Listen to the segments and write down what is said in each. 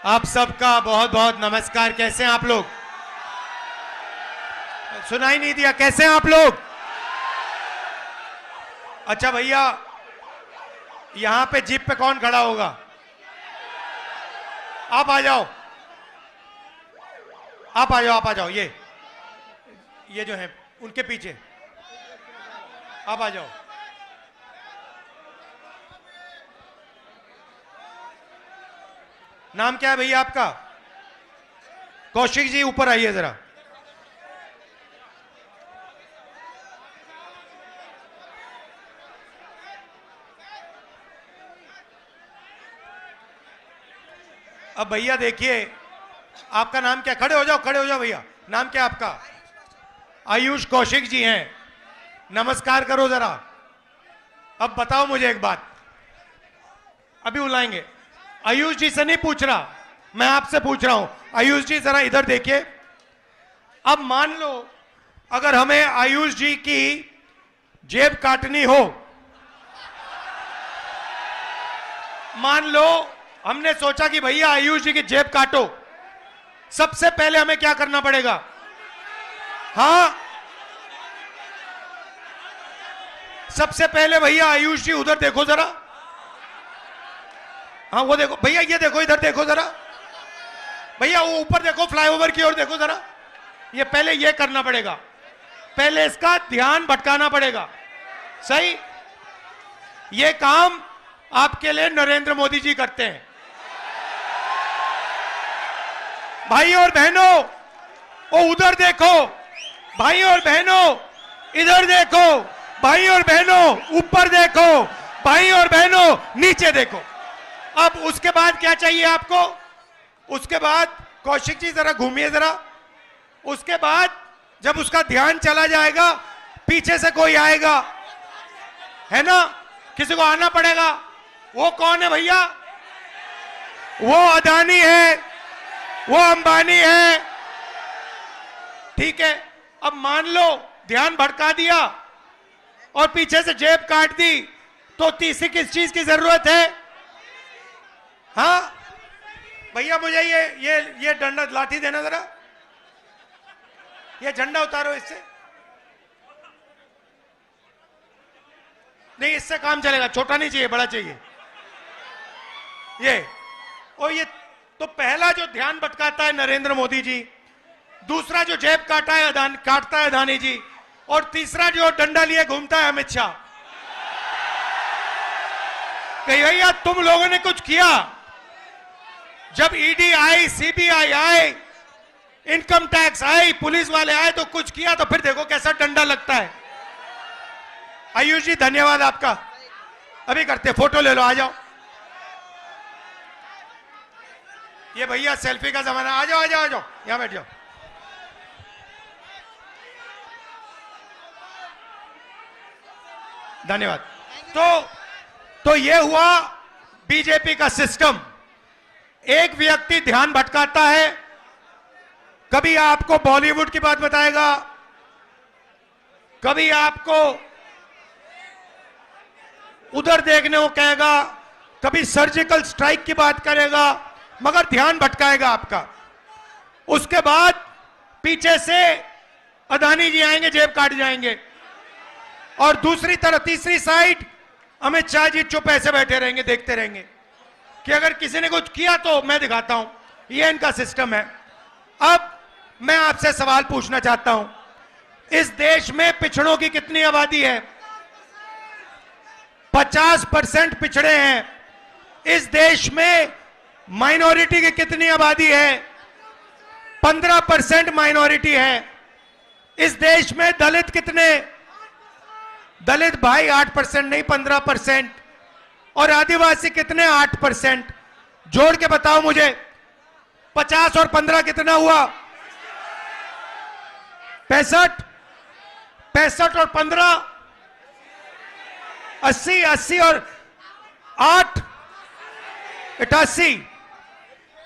आप सबका बहुत बहुत नमस्कार। कैसे हैं आप लोग? सुनाई नहीं दिया। कैसे हैं आप लोग? अच्छा भैया, यहां पे जीप पे कौन खड़ा होगा? आप आ जाओ, आप आ जाओ, आप आ जाओ। ये जो है उनके पीछे आप आ जाओ। नाम क्या है भैया आपका? कौशिक जी, ऊपर आइए जरा। अब भैया देखिए, आपका नाम क्या? खड़े हो जाओ, खड़े हो जाओ भैया। नाम क्या आपका? आयुष कौशिक जी हैं। नमस्कार करो जरा। अब बताओ मुझे एक बात, अभी बुलाएंगे। आयुष जी से नहीं पूछ रहा, मैं आपसे पूछ रहा हूं। आयुष जी जरा इधर देखिए। अब मान लो अगर हमें आयुष जी की जेब काटनी हो, मान लो हमने सोचा कि भैया आयुष जी की जेब काटो, सबसे पहले हमें क्या करना पड़ेगा? हाँ, सबसे पहले भैया आयुष जी उधर देखो जरा। हाँ वो देखो भैया, ये देखो, इधर देखो जरा भैया, वो ऊपर देखो, फ्लाईओवर की ओर देखो जरा। ये पहले ये करना पड़ेगा, पहले इसका ध्यान भटकाना पड़ेगा। सही? ये काम आपके लिए नरेंद्र मोदी जी करते हैं। भाई और बहनों, वो उधर देखो। भाई और बहनों, इधर देखो। भाई और बहनों, ऊपर देखो। भाई और बहनों, नीचे देखो। अब उसके बाद क्या चाहिए आपको? उसके बाद कौशिक जी जरा घूमिए जरा। उसके बाद जब उसका ध्यान चला जाएगा, पीछे से कोई आएगा, है ना? किसी को आना पड़ेगा। वो कौन है भैया? वो अदानी है, वो अंबानी है। ठीक है, अब मान लो ध्यान भटका दिया और पीछे से जेब काट दी, तो तीसरी किस चीज की जरूरत है? हाँ भैया, मुझे ये डंडा लाठी देना जरा। ये झंडा उतारो इससे। नहीं, इससे काम चलेगा। छोटा नहीं चाहिए, बड़ा चाहिए। ये तो पहला जो ध्यान भटकाता है नरेंद्र मोदी जी, दूसरा जो जेब काटता है अदानी जी, और तीसरा जो डंडा लिए घूमता है अमित शाह। कहीं भैया तुम लोगों ने कुछ किया? जब ईडी आई, सीबीआई आए, इनकम टैक्स आई, पुलिस वाले आए, तो कुछ किया? तो फिर देखो कैसा डंडा लगता है। आयुष जी धन्यवाद आपका। अभी करते, फोटो ले लो, आ जाओ। ये भैया सेल्फी का जमाना। आ जाओ, आ जाओ, आ जाओ, यहां बैठ जाओ। धन्यवाद। तो ये हुआ बीजेपी का सिस्टम। एक व्यक्ति ध्यान भटकाता है, कभी आपको बॉलीवुड की बात बताएगा, कभी आपको उधर देखने को कहेगा, कभी सर्जिकल स्ट्राइक की बात करेगा, मगर ध्यान भटकाएगा आपका। उसके बाद पीछे से अदानी जी आएंगे, जेब काट जाएंगे, और दूसरी तरफ तीसरी साइड अमित शाह जी चुप ऐसे बैठे रहेंगे, देखते रहेंगे कि अगर किसी ने कुछ किया तो मैं दिखाता हूं। ये इनका सिस्टम है। अब मैं आपसे सवाल पूछना चाहता हूं, इस देश में पिछड़ों की कितनी आबादी है? 50% पिछड़े हैं। इस देश में माइनॉरिटी की कितनी आबादी है? 15% माइनॉरिटी है। इस देश में दलित कितने? दलित भाई 8% नहीं, 15%। और आदिवासी कितने? 8%। जोड़ के बताओ मुझे, 50 और 15 कितना हुआ? 65। 65 और 15 80। 80 और 8 88।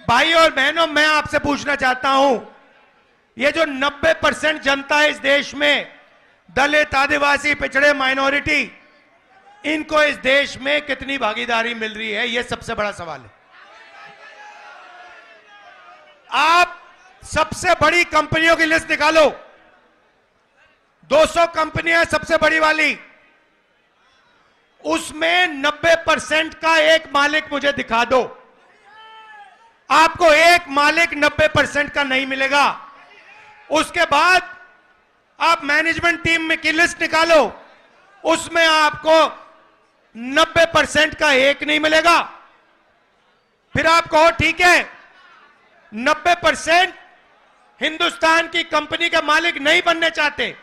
भाई और बहनों, मैं आपसे पूछना चाहता हूं, ये जो 90% जनता है इस देश में, दलित, आदिवासी, पिछड़े, माइनॉरिटी, इनको इस देश में कितनी भागीदारी मिल रही है? यह सबसे बड़ा सवाल है। आप सबसे बड़ी कंपनियों की लिस्ट निकालो। 200 कंपनियां सबसे बड़ी वाली, उसमें 90% का एक मालिक मुझे दिखा दो। आपको एक मालिक 90% का नहीं मिलेगा। उसके बाद आप मैनेजमेंट टीम में की लिस्ट निकालो, उसमें आपको 90% का एक नहीं मिलेगा। फिर आप कहो ठीक है 90% हिंदुस्तान की कंपनी का मालिक नहीं बनने चाहते,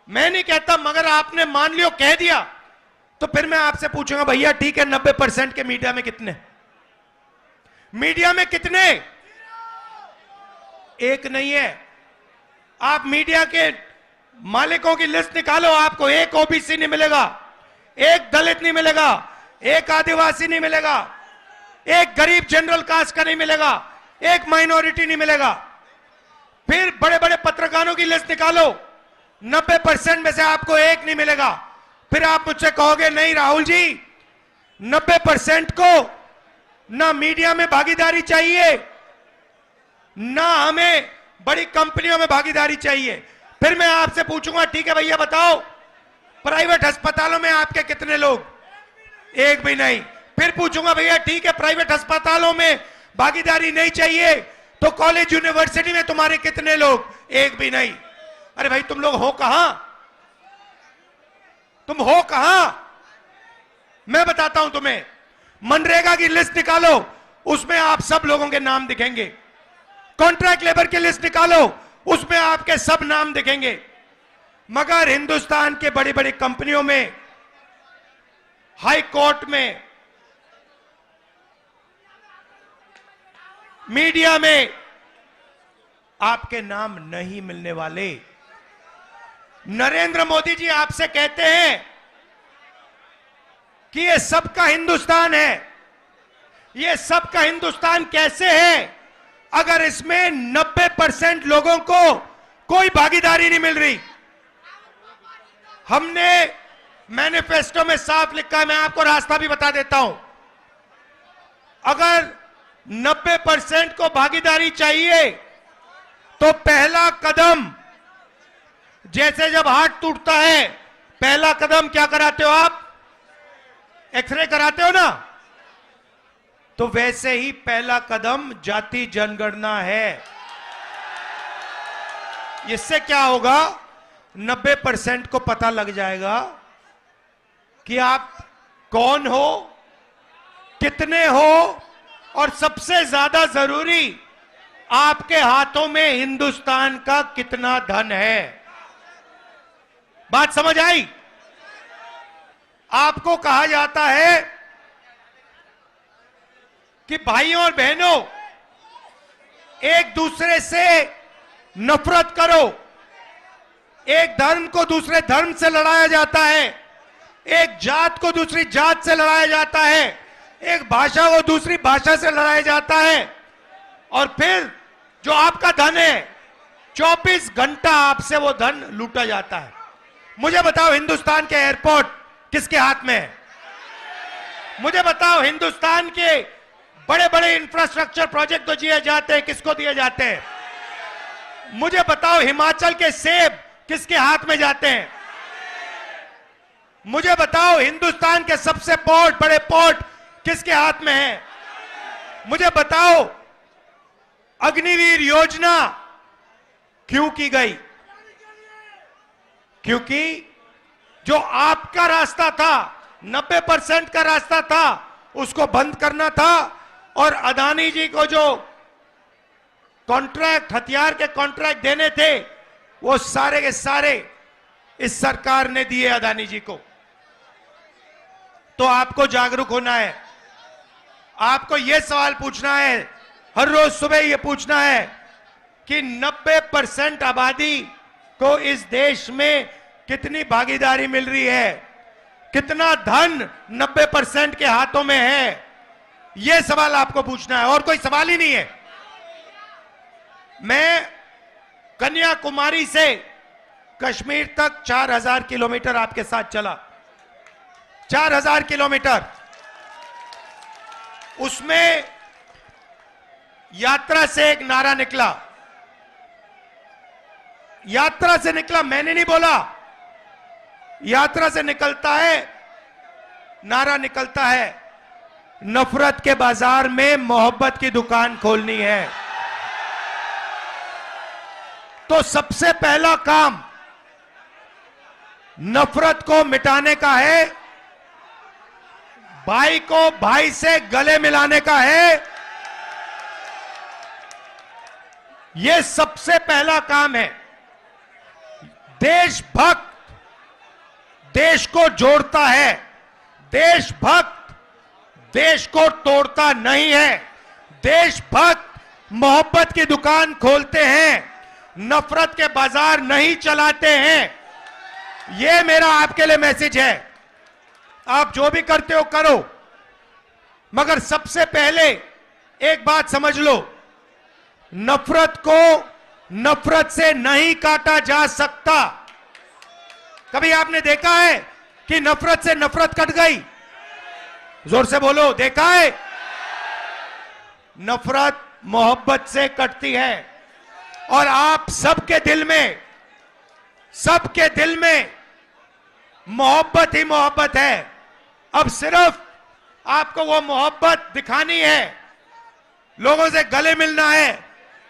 मैं नहीं कहता, मगर आपने मान लियो कह दिया, तो फिर मैं आपसे पूछूंगा भैया ठीक है 90% के मीडिया में कितने? मीडिया में कितने? एक नहीं है। आप मीडिया के मालिकों की लिस्ट निकालो, आपको एक ओबीसी नहीं मिलेगा, एक दलित नहीं मिलेगा, एक आदिवासी नहीं मिलेगा, एक गरीब जनरल कास्ट का नहीं मिलेगा, एक माइनॉरिटी नहीं मिलेगा। फिर बड़े बड़े पत्रकारों की लिस्ट निकालो, 90% में से आपको एक नहीं मिलेगा। फिर आप मुझसे कहोगे नहीं राहुल जी 90% को ना मीडिया में भागीदारी चाहिए, ना हमें बड़ी कंपनियों में भागीदारी चाहिए। फिर मैं आपसे पूछूंगा ठीक है भैया बताओ प्राइवेट अस्पतालों में आपके कितने लोग? एक भी नहीं। फिर पूछूंगा भैया ठीक है प्राइवेट अस्पतालों में भागीदारी नहीं चाहिए, तो कॉलेज यूनिवर्सिटी में तुम्हारे कितने लोग? एक भी नहीं। अरे भाई तुम लोग हो कहां? तुम हो कहां? मैं बताता हूं तुम्हें। मनरेगा की लिस्ट निकालो, उसमें आप सब लोगों के नाम दिखेंगे। कॉन्ट्रैक्ट लेबर की लिस्ट निकालो, उसमें आपके सब नाम दिखेंगे। मगर हिंदुस्तान के बड़ी बड़ी कंपनियों में, हाई कोर्ट में, मीडिया में आपके नाम नहीं मिलने वाले। नरेंद्र मोदी जी आपसे कहते हैं कि ये सबका हिंदुस्तान है। ये सबका हिंदुस्तान कैसे है अगर इसमें 90% लोगों को कोई भागीदारी नहीं मिल रही? हमने मैनिफेस्टो में साफ लिखा है, मैं आपको रास्ता भी बता देता हूं। अगर 90% को भागीदारी चाहिए तो पहला कदम, जैसे जब हाथ टूटता है पहला कदम क्या कराते हो आप? एक्सरे कराते हो ना, तो वैसे ही पहला कदम जाति जनगणना है। इससे क्या होगा? 90% को पता लग जाएगा कि आप कौन हो, कितने हो, और सबसे ज्यादा जरूरी आपके हाथों में हिंदुस्तान का कितना धन है। बात समझ आई? आपको कहा जाता है कि भाइयों और बहनों एक दूसरे से नफरत करो। एक धर्म को दूसरे धर्म से लड़ाया जाता है, एक जात को दूसरी जात से लड़ाया जाता है, एक भाषा को दूसरी भाषा से लड़ाया जाता है, और फिर जो आपका धन है 24 घंटा आपसे वो धन लूटा जाता है। मुझे बताओ हिंदुस्तान के एयरपोर्ट किसके हाथ में है? मुझे बताओ हिंदुस्तान के बड़े बड़े इंफ्रास्ट्रक्चर प्रोजेक्ट तो दिए जाते हैं, किसको दिए जाते हैं? मुझे बताओ हिमाचल के सेब किसके हाथ में जाते हैं? मुझे बताओ हिंदुस्तान के सबसे बड़े पोर्ट किसके हाथ में है? मुझे बताओ अग्निवीर योजना क्यों की गई? क्योंकि जो आपका रास्ता था, 90% का रास्ता था, उसको बंद करना था, और अदानी जी को जो कॉन्ट्रैक्ट, हथियार के कॉन्ट्रैक्ट देने थे, वो सारे के सारे इस सरकार ने दिए अदानी जी को। तो आपको जागरूक होना है, आपको यह सवाल पूछना है, हर रोज सुबह यह पूछना है कि 90% आबादी को इस देश में कितनी भागीदारी मिल रही है, कितना धन 90% के हाथों में है। यह सवाल आपको पूछना है, और कोई सवाल ही नहीं है। मैं कन्याकुमारी से कश्मीर तक 4000 किलोमीटर आपके साथ चला, 4000 किलोमीटर। उसमें यात्रा से एक नारा निकला, यात्रा से निकला, मैंने नहीं बोला, यात्रा से निकलता है, नारा निकलता है, नफरत के बाजार में मोहब्बत की दुकान खोलनी है। तो सबसे पहला काम नफरत को मिटाने का है, भाई को भाई से गले मिलाने का है। यह सबसे पहला काम है। देशभक्त देश को जोड़ता है, देशभक्त देश को तोड़ता नहीं है। देशभक्त मोहब्बत की दुकान खोलते हैं, नफरत के बाजार नहीं चलाते हैं। यह मेरा आपके लिए मैसेज है। आप जो भी करते हो करो, मगर सबसे पहले एक बात समझ लो, नफरत को नफरत से नहीं काटा जा सकता। कभी आपने देखा है कि नफरत से नफरत कट गई? जोर से बोलो, देखा है? नफरत मोहब्बत से कटती है। और आप सबके दिल में, सबके दिल में मोहब्बत ही मोहब्बत है। अब सिर्फ आपको वो मोहब्बत दिखानी है, लोगों से गले मिलना है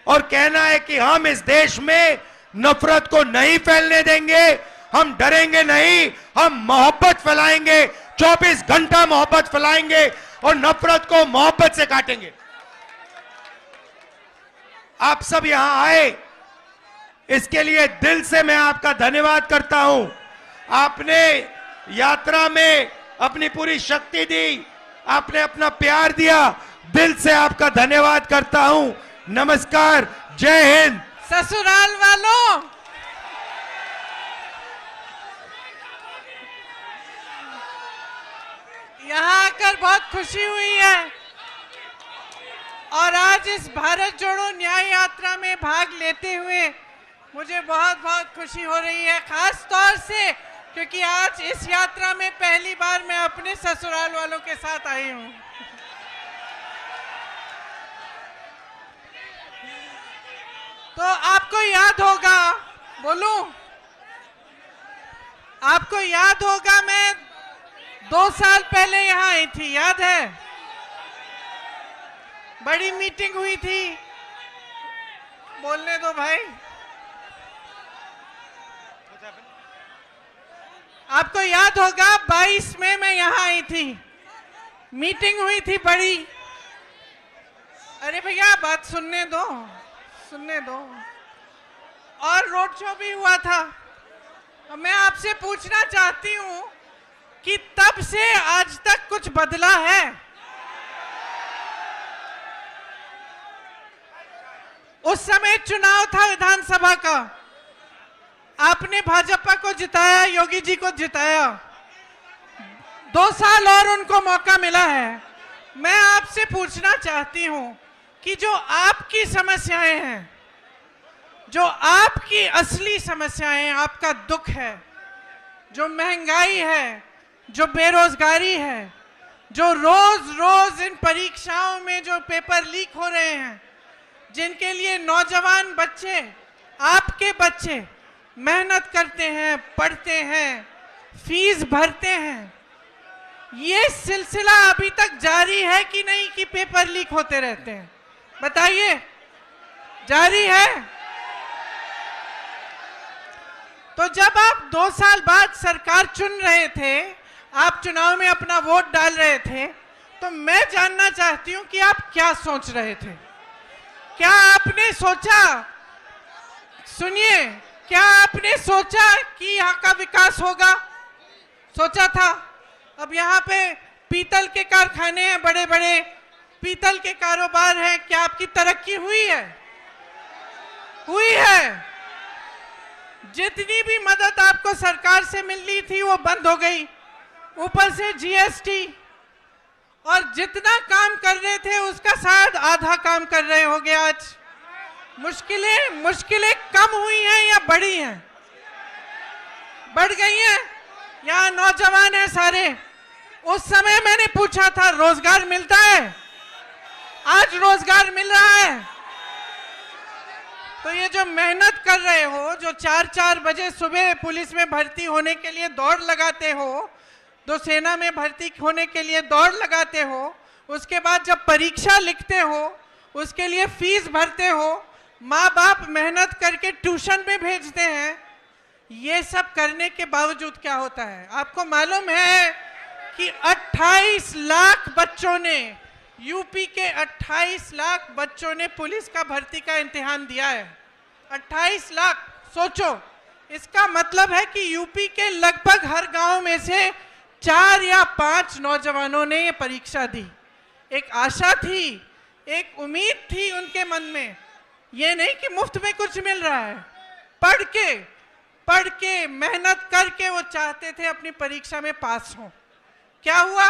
और कहना है कि हम इस देश में नफरत को नहीं फैलने देंगे, हम डरेंगे नहीं, हम मोहब्बत फैलाएंगे, 24 घंटा मोहब्बत फैलाएंगे और नफरत को मोहब्बत से काटेंगे। आप सब यहां आए, इसके लिए दिल से मैं आपका धन्यवाद करता हूं। आपने यात्रा में अपनी पूरी शक्ति दी, आपने अपना प्यार दिया, दिल से आपका धन्यवाद करता हूं। नमस्कार, जय हिंद। ससुराल वालों, यहाँ आकर बहुत खुशी हुई है और आज इस भारत जोड़ो न्याय यात्रा में भाग लेते हुए मुझे बहुत बहुत खुशी हो रही है, खास तौर से क्योंकि आज इस यात्रा में पहली बार मैं अपने ससुराल वालों के साथ आई हूँ। तो आपको याद होगा, बोलूं, आपको याद होगा मैं 2 साल पहले यहाँ आई थी, याद है? बड़ी मीटिंग हुई थी, बोलने दो भाई। आपको याद होगा 22 में मैं यहाँ आई थी, मीटिंग हुई थी बड़ी। अरे भैया बात सुनने दो, सुनने दो। और रोड शो भी हुआ था। मैं आपसे पूछना चाहती हूँ कि तब से आज तक कुछ बदला है? उस समय चुनाव था विधानसभा का, आपने भाजपा को जिताया, योगी जी को जिताया, 2 साल और उनको मौका मिला है। मैं आपसे पूछना चाहती हूं कि जो आपकी समस्याएं हैं, जो आपकी असली समस्याएं, आपका दुख है, जो महंगाई है, जो बेरोजगारी है, जो रोज रोज इन परीक्षाओं में जो पेपर लीक हो रहे हैं, जिनके लिए नौजवान बच्चे, आपके बच्चे मेहनत करते हैं, पढ़ते हैं, फीस भरते हैं, ये सिलसिला अभी तक जारी है कि नहीं कि पेपर लीक होते रहते हैं? बताइए, जारी है? तो जब आप 2 साल बाद सरकार चुन रहे थे, आप चुनाव में अपना वोट डाल रहे थे, तो मैं जानना चाहती हूं कि आप क्या सोच रहे थे? क्या आपने सोचा, सुनिए, क्या आपने सोचा कि यहाँ का विकास होगा? सोचा था? अब यहाँ पे पीतल के कारखाने हैं, बड़े बड़े पीतल के कारोबार हैं, क्या आपकी तरक्की हुई है? हुई है। जितनी भी मदद आपको सरकार से मिलनी थी वो बंद हो गई, ऊपर से जीएसटी, और जितना काम कर रहे थे उसका शायद आधा काम कर रहे होंगे आज। मुश्किलें कम हुई हैं या बढ़ी हैं? बढ़ गई हैं। यहाँ नौजवान हैं सारे। उस समय मैंने पूछा था रोजगार मिलता है? आज रोजगार मिल रहा है। तो ये जो मेहनत कर रहे हो, जो 4-4 बजे सुबह पुलिस में भर्ती होने के लिए दौड़ लगाते हो, तो सेना में भर्ती होने के लिए दौड़ लगाते हो, उसके बाद जब परीक्षा लिखते हो उसके लिए फीस भरते हो, माँ बाप मेहनत करके ट्यूशन में भेजते हैं, ये सब करने के बावजूद क्या होता है? आपको मालूम है कि 28 लाख बच्चों ने, यूपी के 28 लाख बच्चों ने पुलिस का भर्ती का इम्तिहान दिया है। 28 लाख, सोचो। इसका मतलब है कि यूपी के लगभग हर गांव में से 4 या 5 नौजवानों ने ये परीक्षा दी। एक आशा थी, एक उम्मीद थी उनके मन में। ये नहीं कि मुफ्त में कुछ मिल रहा है। पढ़ के मेहनत करके वो चाहते थे अपनी परीक्षा में पास हो। क्या हुआ?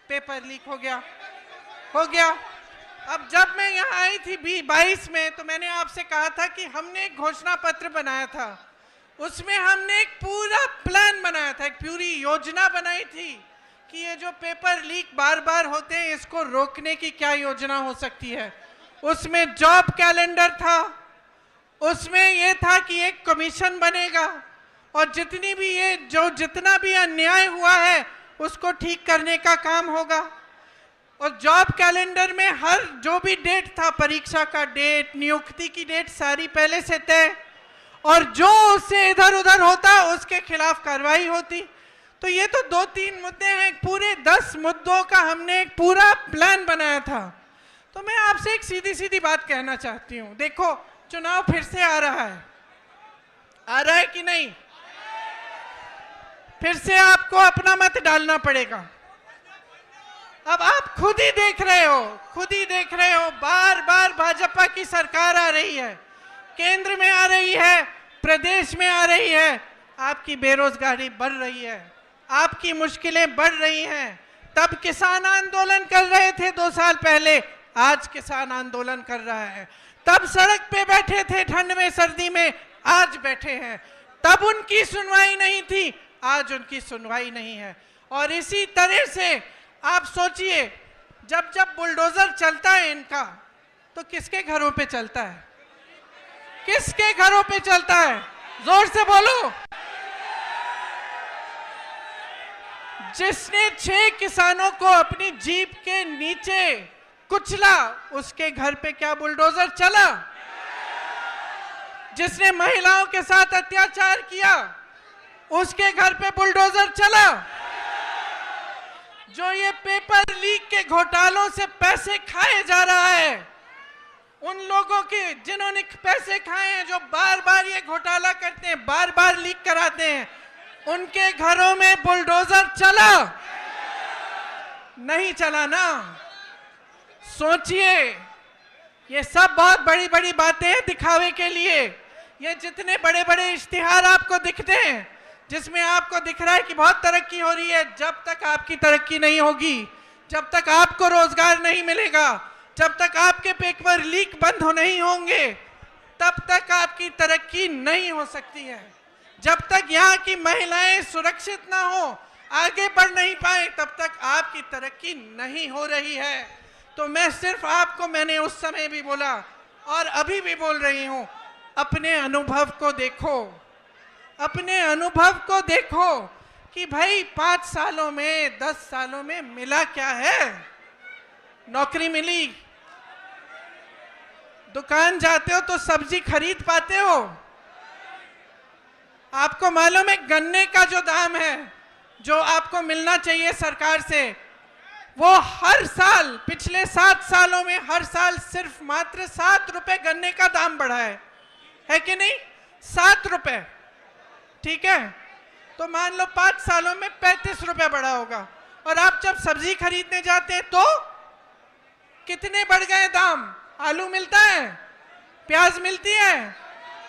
पेपर लीक हो गया। अब जब मैं यहाँ आई थी 22 में, तो मैंने आपसे कहा था कि हमने एक घोषणा पत्र बनाया था, उसमें हमने एक पूरा प्लान बनाया था, एक पूरी योजना बनाई थी कि ये जो पेपर लीक बार बार होते हैं, इसको रोकने की क्या योजना हो सकती है। उसमें जॉब कैलेंडर था, उसमें ये था कि एक कमीशन बनेगा और जितना भी अन्याय हुआ है उसको ठीक करने का काम होगा। और जॉब कैलेंडर में हर जो भी डेट था, परीक्षा का डेट, नियुक्ति की डेट, सारी पहले से तय, और जो उससे इधर उधर होता उसके खिलाफ कार्रवाई होती। तो ये तो 2-3 मुद्दे हैं, पूरे 10 मुद्दों का हमने एक पूरा प्लान बनाया था। तो मैं आपसे एक सीधी सीधी बात कहना चाहती हूँ। देखो, चुनाव फिर से आ रहा है कि नहीं? फिर से आपको अपना मत डालना पड़ेगा। अब आप खुद ही देख रहे हो, बार बार भाजपा की सरकार आ रही है, केंद्र में आ रही है, प्रदेश में आ रही है, आपकी बेरोजगारी बढ़ रही है, आपकी मुश्किलें बढ़ रही हैं। तब किसान आंदोलन कर रहे थे 2 साल पहले, आज किसान आंदोलन कर रहा है। तब सड़क पे बैठे थे ठंड में सर्दी में, आज बैठे हैं। तब उनकी सुनवाई नहीं थी, आज उनकी सुनवाई नहीं है। और इसी तरह से आप सोचिए, जब बुलडोजर चलता है इनका, तो किसके घरों पे चलता है? किसके घरों पे चलता है? जोर से बोलो। जिसने 6 किसानों को अपनी जीप के नीचे कुचला, उसके घर पे क्या बुलडोजर चला? जिसने महिलाओं के साथ अत्याचार किया, उसके घर पे बुलडोजर चला? जो ये पेपर लीक के घोटालों से पैसे खाए जा रहा है, उन लोगों के जिन्होंने पैसे खाए हैं, जो बार बार ये घोटाला करते हैं, बार बार लीक कराते हैं, उनके घरों में बुलडोजर चला? नहीं चला ना। सोचिए, ये सब बहुत बड़ी बड़ी बातें हैं दिखावे के लिए। ये जितने बड़े बड़े इश्तिहार आपको दिखते हैं, जिसमें आपको दिख रहा है कि बहुत तरक्की हो रही है, जब तक आपकी तरक्की नहीं होगी, जब तक आपको रोजगार नहीं मिलेगा, जब तक आपके पेपर लीक बंद नहीं होंगे, तब तक आपकी तरक्की नहीं हो सकती है। जब तक यहाँ की महिलाएं सुरक्षित ना हो, आगे बढ़ नहीं पाए, तब तक आपकी तरक्की नहीं हो रही है। तो मैं सिर्फ आपको, मैंने उस समय भी बोला और अभी भी बोल रही हूं, अपने अनुभव को देखो, अपने अनुभव को देखो कि भाई 5 सालों में, 10 सालों में मिला क्या है? नौकरी मिली, दुकान जाते हो तो सब्जी खरीद पाते हो। आपको मालूम है गन्ने का जो दाम है, जो आपको मिलना चाहिए सरकार से, वो हर साल, पिछले 7 सालों में हर साल सिर्फ मात्र 7 रुपए गन्ने का दाम बढ़ा है कि नहीं? 7 रुपए, ठीक है? तो मान लो 5 सालों में 35 रुपए बढ़ा होगा। और आप जब सब्जी खरीदने जाते हैं तो कितने बढ़ गए दाम? आलू मिलता है, प्याज मिलती है,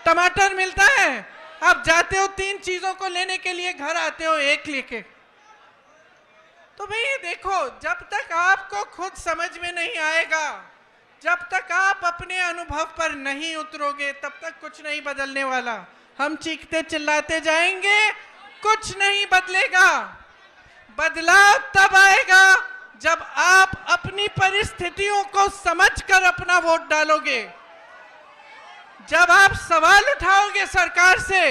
टमाटर मिलता है, आप जाते हो 3 चीजों को लेने के लिए, घर आते हो 1 लेके। तो भाई देखो, जब तक आपको खुद समझ में नहीं आएगा, जब तक आप अपने अनुभव पर नहीं उतरोगे, तब तक कुछ नहीं बदलने वाला। हम चीखते चिल्लाते जाएंगे, कुछ नहीं बदलेगा। बदलाव तब आएगा जब आप अपनी परिस्थितियों को समझकर अपना वोट डालोगे, जब आप सवाल उठाओगे सरकार से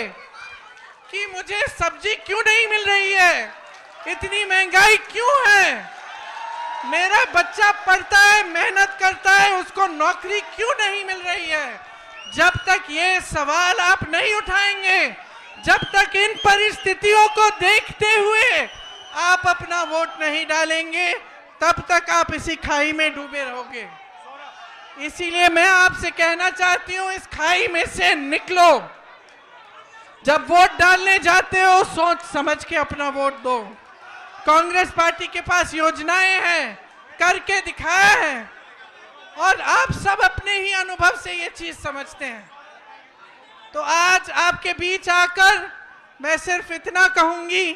कि मुझे सब्जी क्यों नहीं मिल रही है, इतनी महंगाई क्यों है, मेरा बच्चा पढ़ता है, मेहनत करता है, उसको नौकरी क्यों नहीं मिल रही है, जब तक ये सवाल आप नहीं उठाएंगे, जब तक इन परिस्थितियों को देखते हुए आप अपना वोट नहीं डालेंगे, तब तक आप इसी खाई में डूबे रहोगे। इसीलिए मैं आपसे कहना चाहती हूं, इस खाई में से निकलो। जब वोट डालने जाते हो सोच समझ के अपना वोट दो। कांग्रेस पार्टी के पास योजनाएं हैं, करके दिखाया है, और आप सब अपने ही अनुभव से ये चीज समझते हैं। तो आज आपके बीच आकर मैं सिर्फ इतना कहूंगी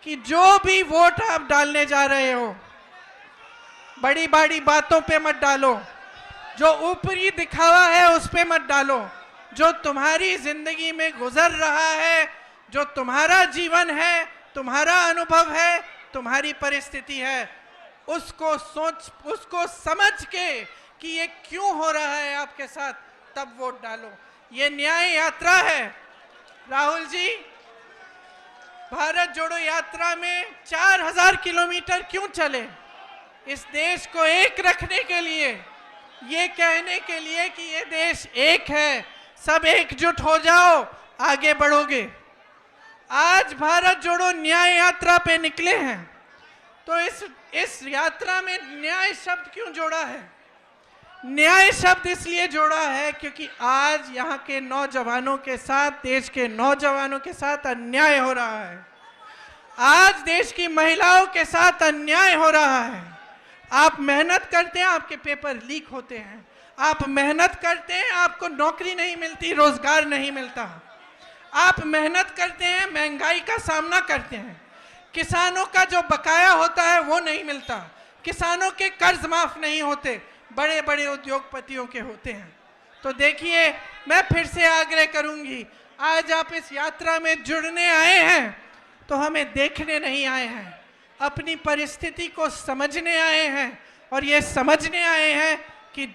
कि जो भी वोट आप डालने जा रहे हो, बड़ी बड़ी बातों पे मत डालो, जो ऊपरी दिखावा है उस पे मत डालो। जो तुम्हारी जिंदगी में गुजर रहा है, जो तुम्हारा जीवन है, तुम्हारा अनुभव है, तुम्हारी परिस्थिति है, उसको समझ के कि ये क्यों हो रहा है आपके साथ, तब वोट डालो। ये न्याय यात्रा है। राहुल जी, भारत जोड़ो यात्रा में 4000 किलोमीटर क्यों चले? इस देश को एक रखने के लिए, ये कहने के लिए कि ये देश एक है, सब एकजुट हो जाओ, आगे बढ़ोगे। आज भारत जोड़ो न्याय यात्रा पे निकले हैं, तो इस यात्रा में न्याय शब्द क्यों जोड़ा है? न्याय शब्द इसलिए जोड़ा है क्योंकि आज यहाँ के नौजवानों के साथ, देश के नौजवानों के साथ अन्याय हो रहा है। आज देश की महिलाओं के साथ अन्याय हो रहा है। आप मेहनत करते हैं, आपके पेपर लीक होते हैं। आप मेहनत करते हैं, आपको नौकरी नहीं मिलती, रोजगार नहीं मिलता। आप मेहनत करते हैं, महंगाई का सामना करते हैं। किसानों का जो बकाया होता है वो नहीं मिलता, किसानों के कर्ज माफ नहीं होते, बड़े बड़े उद्योगपतियों के होते हैं। तो देखिए, मैं फिर से आग्रह करूंगी, आज आप इस यात्रा में जुड़ने आए हैं तो हमें देखने नहीं आए हैं, अपनी परिस्थिति को समझने आए हैं, और ये समझने आए हैं कि